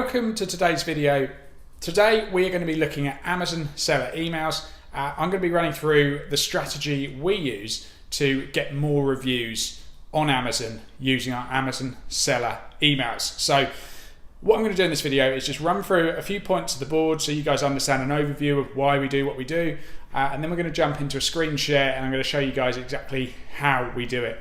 Welcome to today's video. Today we are going to be looking at Amazon seller emails. I'm going to be running through the strategy we use to get more reviews on Amazon using our Amazon seller emails. So what I'm going to do in this video is just run through a few points of the board so you guys understand an overview of why we do what we do, and then we're going to jump into a screen share and I'm going to show you guys exactly how we do it.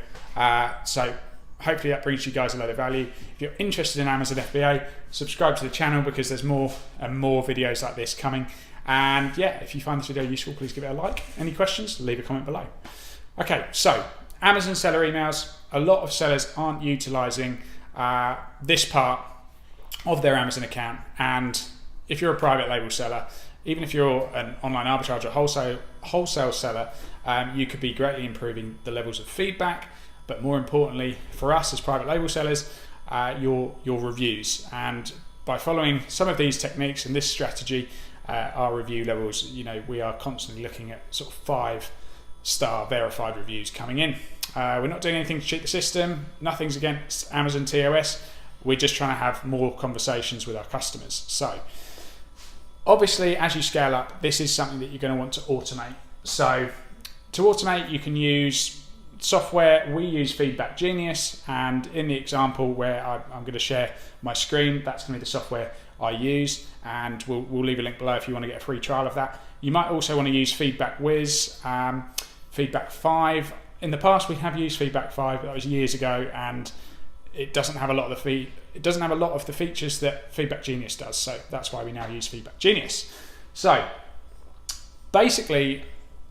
So hopefully that brings you guys a lot of value. If you're interested in Amazon FBA, subscribe to the channel because there's more and more videos like this coming. And yeah, if you find this video useful, please give it a like. Any questions, leave a comment below. Okay, so Amazon seller emails. A lot of sellers aren't utilizing this part of their Amazon account. And if you're a private label seller, even if you're an online arbitrage or wholesale seller, you could be greatly improving the levels of feedback. But more importantly, for us as private label sellers, your reviews. And by following some of these techniques and this strategy, our review levels, we are constantly looking at sort of 5-star verified reviews coming in. We're not doing anything to cheat the system. Nothing's against Amazon TOS. We're just trying to have more conversations with our customers. So obviously, as you scale up, this is something that you're going to want to automate. So to automate, you can use software. We use Feedback Genius, and in the example where I'm going to share my screen, that's going to be the software I use, and we'll leave a link below if you want to get a free trial of that. You might also want to use Feedback Whiz, Feedback 5. In the past, we have used Feedback 5, that was years ago, and it doesn't have a lot of the features that Feedback Genius does. So that's why we now use Feedback Genius. So basically,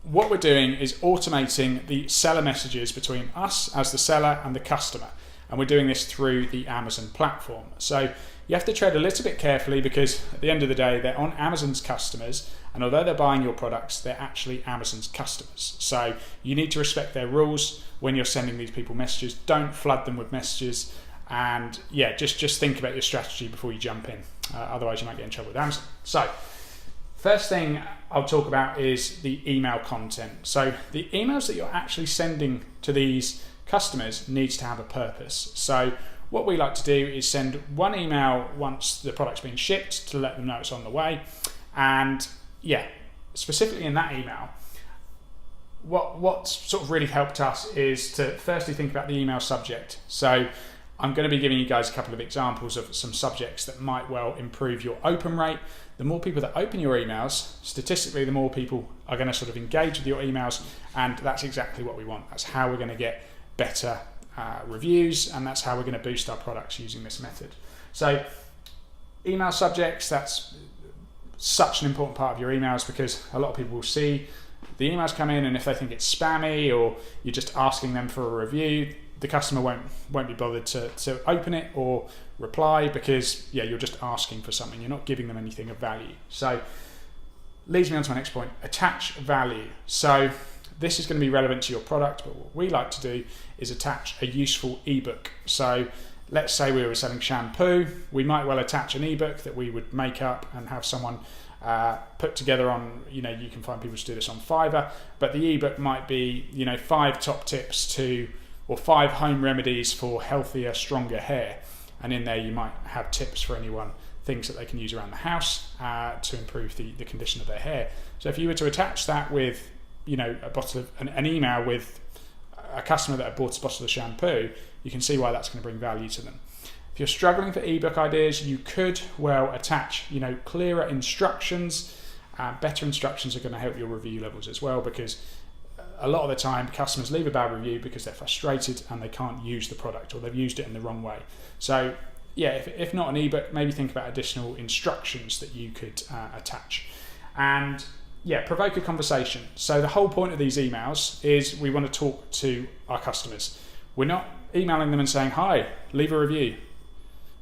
what we're doing is automating the seller messages between us as the seller and the customer. And we're doing this through the Amazon platform. So you have to tread a little bit carefully because at the end of the day, they're on Amazon's customers. And although they're buying your products, they're actually Amazon's customers. So you need to respect their rules when you're sending these people messages. Don't flood them with messages. And yeah, just think about your strategy before you jump in. Otherwise, you might get in trouble with Amazon. So first thing I'll talk about is the email content. So the emails that you're actually sending to these customers needs to have a purpose. So what we like to do is send one email once the product's been shipped to let them know it's on the way. And yeah, specifically in that email, what's sort of really helped us is to firstly think about the email subject. So I'm going to be giving you guys a couple of examples of some subjects that might well improve your open rate. The more people that open your emails, statistically, the more people are going to sort of engage with your emails, and that's exactly what we want. That's how we're going to get better reviews, and that's how we're going to boost our products using this method. So email subjects, that's such an important part of your emails because a lot of people will see the emails come in, and if they think it's spammy or you're just asking them for a review, the customer won't be bothered to open it or reply because yeah, you're just asking for something. You're not giving them anything of value. So leads me on to my next point, attach value. So this is going to be relevant to your product, but what we like to do is attach a useful ebook. So let's say we were selling shampoo, we might well attach an ebook that we would make up and have someone put together on, you can find people to do this on Fiverr, but the ebook might be, 5 top tips or 5 home remedies for healthier, stronger hair. And in there you might have tips for anyone, things that they can use around the house to improve the condition of their hair. So if you were to attach that with, a bottle of an email with a customer that had bought a bottle of shampoo, you can see why that's going to bring value to them. If you're struggling for ebook ideas, you could well attach, clearer instructions. Better instructions are going to help your review levels as well, because a lot of the time customers leave a bad review because they're frustrated and they can't use the product or they've used it in the wrong way. So yeah, if not an ebook, maybe think about additional instructions that you could attach. And yeah, provoke a conversation. So the whole point of these emails is we want to talk to our customers. We're not emailing them and saying, hi, leave a review,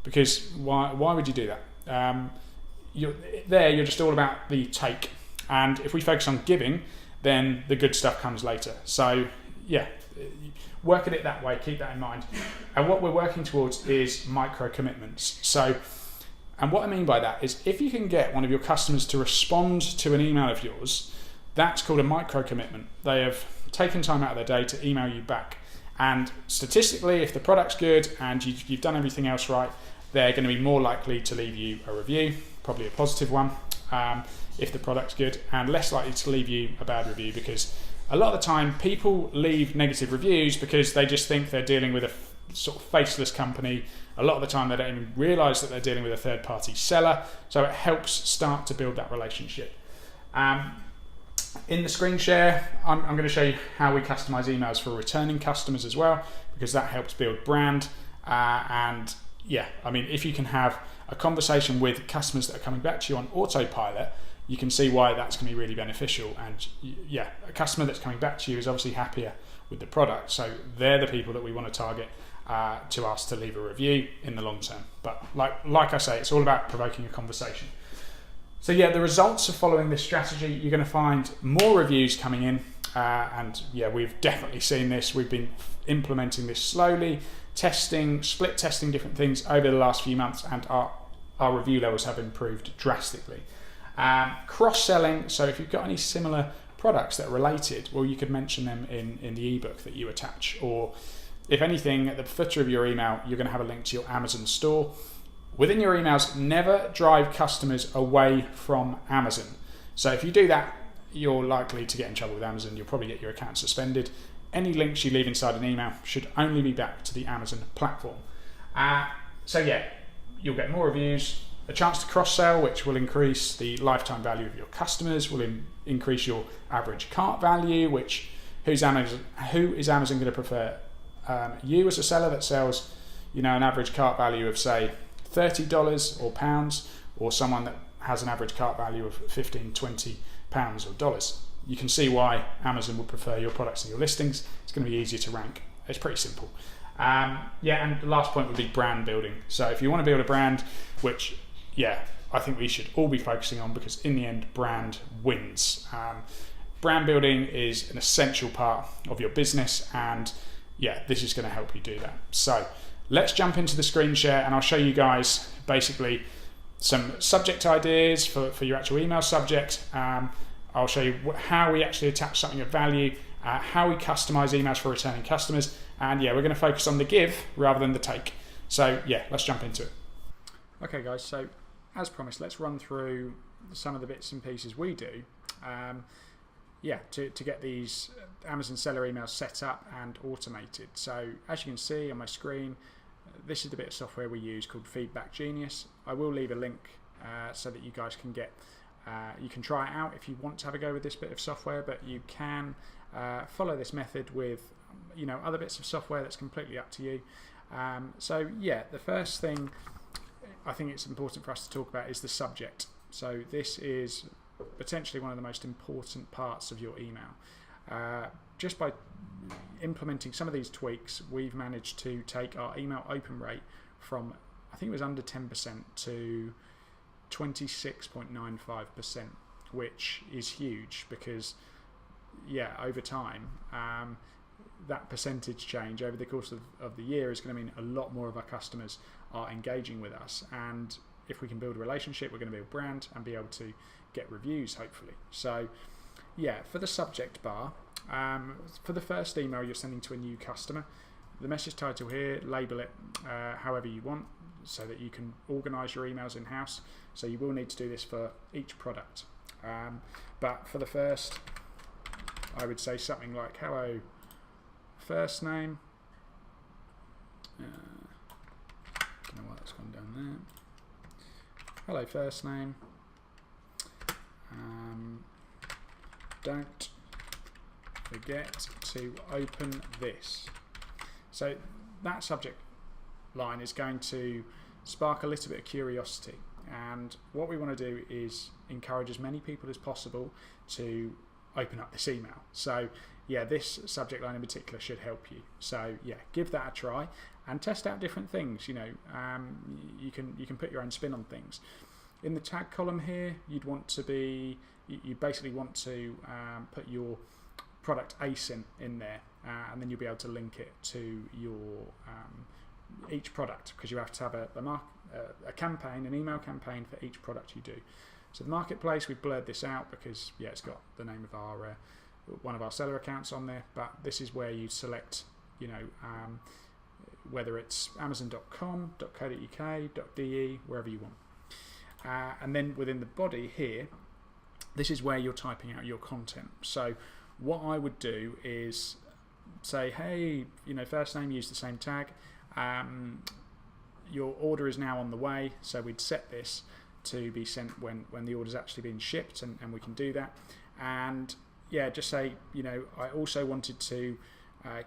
because why would you do that? You're just all about the take. And if we focus on giving, then the good stuff comes later. So yeah, work at it that way, keep that in mind. And what we're working towards is micro commitments. So, and what I mean by that is if you can get one of your customers to respond to an email of yours, that's called a micro commitment. They have taken time out of their day to email you back. And statistically, if the product's good and you've done everything else right, they're going to be more likely to leave you a review, probably a positive one, if the product's good, and less likely to leave you a bad review, because a lot of the time people leave negative reviews because they just think they're dealing with a sort of faceless company. A lot of the time they don't even realise that they're dealing with a third-party seller, so it helps start to build that relationship. In the screen share, I'm going to show you how we customise emails for returning customers as well, because that helps build brand. And yeah, I mean, if you can have a conversation with customers that are coming back to you on autopilot, you can see why that's going to be really beneficial. And yeah, a customer that's coming back to you is obviously happier with the product, so they're the people that we want to target to ask to leave a review in the long term. But like I say, it's all about provoking a conversation. So yeah, the results of following this strategy, you're going to find more reviews coming in, and yeah, we've definitely seen this. We've been implementing this slowly, split testing different things over the last few months, and our review levels have improved drastically. Cross-selling, so if you've got any similar products that are related, well, you could mention them in the ebook that you attach, or if anything, at the footer of your email, you're going to have a link to your Amazon store. Within your emails, never drive customers away from Amazon. So if you do that, you're likely to get in trouble with Amazon. You'll probably get your account suspended. Any links you leave inside an email should only be back to the Amazon platform. So yeah, you'll get more reviews, a chance to cross-sell, which will increase the lifetime value of your customers, will increase your average cart value, which who is Amazon going to prefer? You as a seller that sells, an average cart value of say $30 or pounds, or someone that has an average cart value of 15, 20 pounds or dollars. You can see why Amazon would prefer your products and your listings. It's going to be easier to rank. It's pretty simple. And the last point would be brand building. So if you want to build a brand, which I think we should all be focusing on, because in the end, brand wins. Brand building is an essential part of your business, and this is going to help you do that. So let's jump into the screen share, and I'll show you guys basically some subject ideas for your actual email subject. I'll show you how we actually attach something of value, how we customize emails for returning customers, and we're going to focus on the give rather than the take. So let's jump into it. Okay guys, so as promised, let's run through some of the bits and pieces we do to get these Amazon seller emails set up and automated. So as you can see on my screen, this is the bit of software we use called Feedback Genius. I will leave a link so that you guys can you can try it out if you want to have a go with this bit of software, but you can follow this method with other bits of software. That's completely up to you. The first thing I think it's important for us to talk about is the subject. So this is potentially one of the most important parts of your email. Just by implementing some of these tweaks, we've managed to take our email open rate from, I think it was under 10% to 26.95%, which is huge, because over time that percentage change over the course of the year is going to mean a lot more of our customers are engaging with us, and if we can build a relationship, we're going to build brand and be able to get reviews, hopefully. So for the subject bar, for the first email you're sending to a new customer, the message title here, label it however you want, so that you can organize your emails in-house. So you will need to do this for each product, but for the first, I would say something like hello first name. Don't know why that's gone down there. Hello first name. Don't forget to open this. So that subject line is going to spark a little bit of curiosity, and what we want to do is encourage as many people as possible to open up this email. So this subject line in particular should help you. So give that a try and test out different things. You can put your own spin on things. In the tag column here, you basically want to put your product ASIN in there, and then you'll be able to link it to your each product, because you have to have a campaign, an email campaign for each product you do. So the marketplace, we've blurred this out because it's got the name of our one of our seller accounts on there, but this is where you select whether it's amazon.com.co.uk, .de, wherever you want. And then within the body here, this is where you're typing out your content. So what I would do is say, hey, first name, use the same tag. Your order is now on the way. So we'd set this to be sent when the order's actually been shipped, and we can do that. And yeah, just say, I also wanted to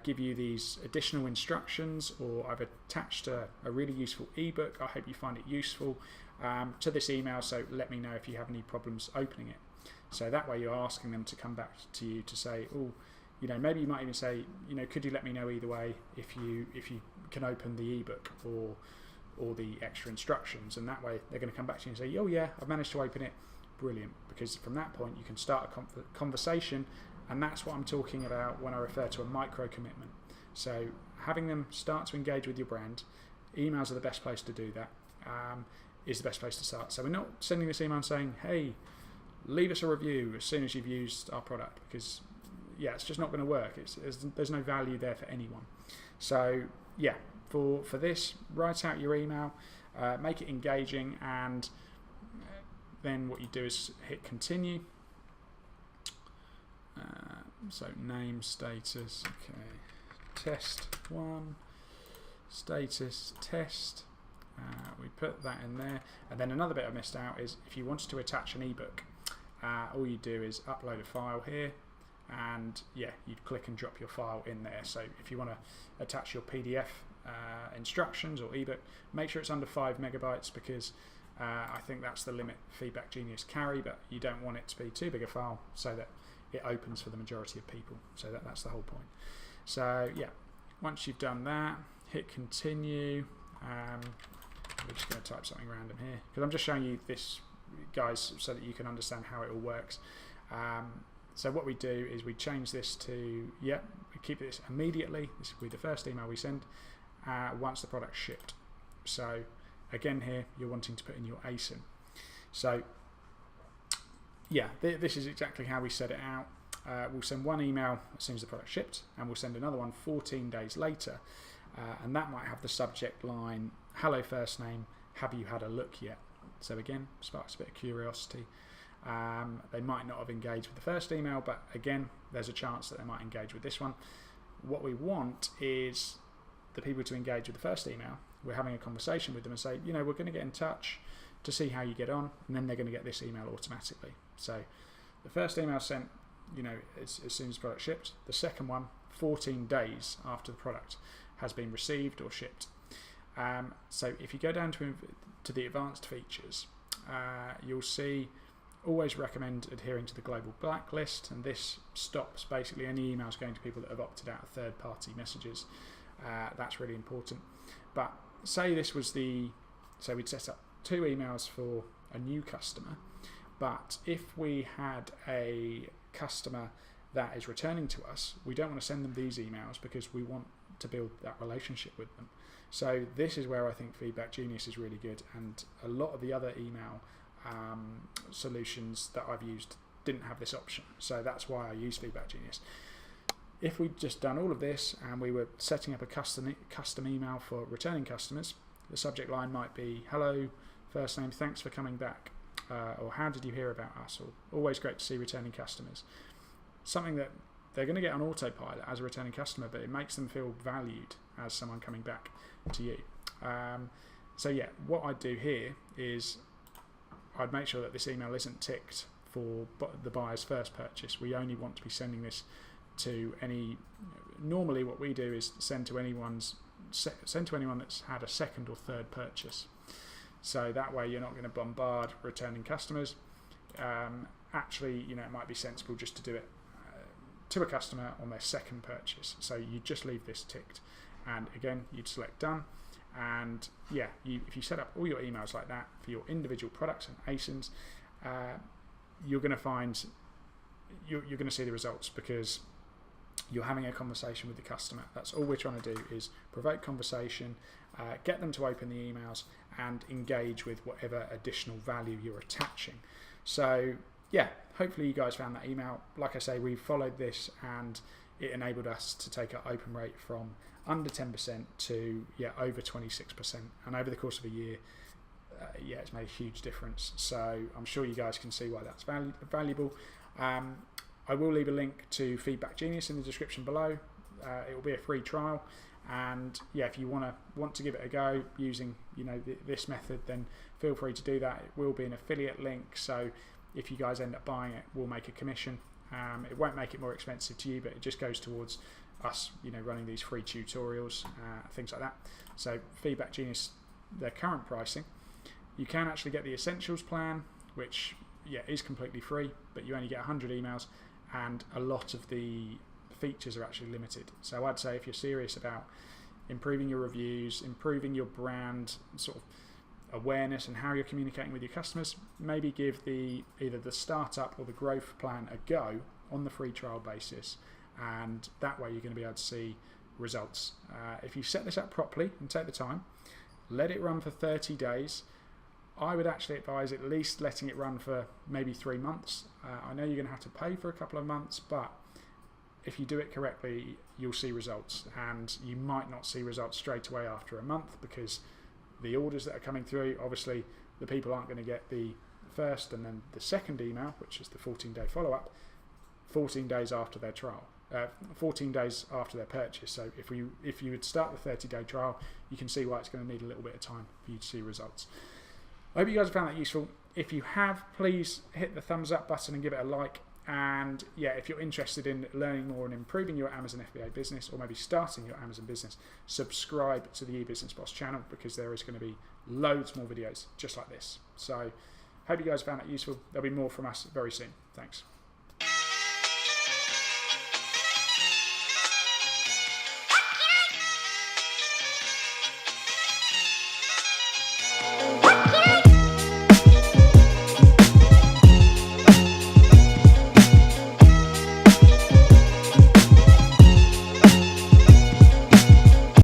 give you these additional instructions, or I've attached a really useful ebook. I hope you find it useful to this email, so let me know if you have any problems opening it. So that way you're asking them to come back to you to say, oh, maybe you might even say, could you let me know either way if you can open the ebook or the extra instructions, and that way they're going to come back to you and say, oh yeah, I've managed to open it. Brilliant, because from that point you can start a conversation, and that's what I'm talking about when I refer to a micro commitment. So having them start to engage with your brand, emails are the best place to do that, is the best place to start. So we're not sending this email and saying, hey, leave us a review as soon as you've used our product, because yeah, it's just not going to work. There's no value there for anyone. So yeah, for this, write out your email, make it engaging, and then what you do is hit continue. So name, status, okay, test 1, status, test. We put that in there, and then another bit I missed out is if you wanted to attach an ebook, all you do is upload a file here, and yeah, you'd click and drop your file in there. So if you want to attach your PDF instructions or ebook, make sure it's under 5 megabytes, because I think that's the limit Feedback Genius carry, but you don't want it to be too big a file so that it opens for the majority of people. So that's the whole point. So yeah, once you've done that, hit continue. We're just going to type something random here, because I'm just showing you this, guys, so that you can understand how it all works. So what we do is we change this to, we keep this immediately. This will be the first email we send once the product's shipped. So again here, you're wanting to put in your ASIN. So yeah, this is exactly how we set it out. We'll send one email as soon as the product's shipped, and we'll send another one 14 days later. And that might have the subject line, hello first name, have you had a look yet? So again, sparks a bit of curiosity. They might not have engaged with the first email, but again, there's a chance that they might engage with this one. What we want is the people to engage with the first email. We're having a conversation with them and say, we're going to get in touch to see how you get on, and then they're going to get this email automatically. So the first email sent, as soon as the product shipped. The second one, 14 days after the product has been received or shipped. So if you go down to the advanced features, you'll see always recommend adhering to the global blacklist, and this stops basically any emails going to people that have opted out of third-party messages. That's really important. But say this was we'd set up 2 emails for a new customer, but if we had a customer that is returning to us, we don't want to send them these emails because we want to build that relationship with them. So this is where I think Feedback Genius is really good, and a lot of the other email solutions that I've used didn't have this option. So that's why I use Feedback Genius. If we'd just done all of this and we were setting up a custom email for returning customers, the subject line might be, hello, first name, thanks for coming back, or how did you hear about us, or always great to see returning customers. Something that they're going to get on autopilot as a returning customer, but it makes them feel valued as someone coming back to you. So yeah, what I'd do here is I'd make sure that this email isn't ticked for the buyer's first purchase. We only want to be sending this to any. Normally, what we do is send to anyone that's had a second or third purchase. So that way, you're not going to bombard returning customers. Actually, it might be sensible just to do it to a customer on their second purchase. So you just leave this ticked, and again, you'd select done. And yeah, if you set up all your emails like that for your individual products and ASINs, you're going to find you're going to see the results, because you're having a conversation with the customer. That's all we're trying to do, is provoke conversation, get them to open the emails and engage with whatever additional value you're attaching. So yeah, hopefully you guys found that email. Like I say, we followed this and it enabled us to take our open rate from under 10% to over 26%, and over the course of a year, it's made a huge difference. So I'm sure you guys can see why that's valuable. I will leave a link to Feedback Genius in the description below. It will be a free trial, and if you want to give it a go using this method, then feel free to do that. It will be an affiliate link, so if you guys end up buying it, we'll make a commission. It won't make it more expensive to you, but it just goes towards us running these free tutorials, things like that. So Feedback Genius, their current pricing, you can actually get the Essentials plan, which is completely free, but you only get 100 emails, and a lot of the features are actually limited. So I'd say if you're serious about improving your reviews, improving your brand sort of awareness and how you're communicating with your customers, maybe give either the startup or the growth plan a go on the free trial basis, and that way you're going to be able to see results. If you set this up properly and take the time, let it run for 30 days. I would actually advise at least letting it run for maybe 3 months. I know you're going to have to pay for a couple of months, but if you do it correctly, you'll see results, and you might not see results straight away after a month, because the orders that are coming through, obviously the people aren't going to get the first and then the second email, which is the 14-day follow-up, 14 days after their trial, 14 days after their purchase. So if you would start the 30-day trial, you can see why it's going to need a little bit of time for you to see results. I hope you guys have found that useful. If you have, please hit the thumbs up button and give it a like. And if you're interested in learning more and improving your Amazon FBA business, or maybe starting your Amazon business, subscribe to the eBusiness Boss channel, because there is going to be loads more videos just like this. So hope you guys found that useful. There'll be more from us very soon. Thanks.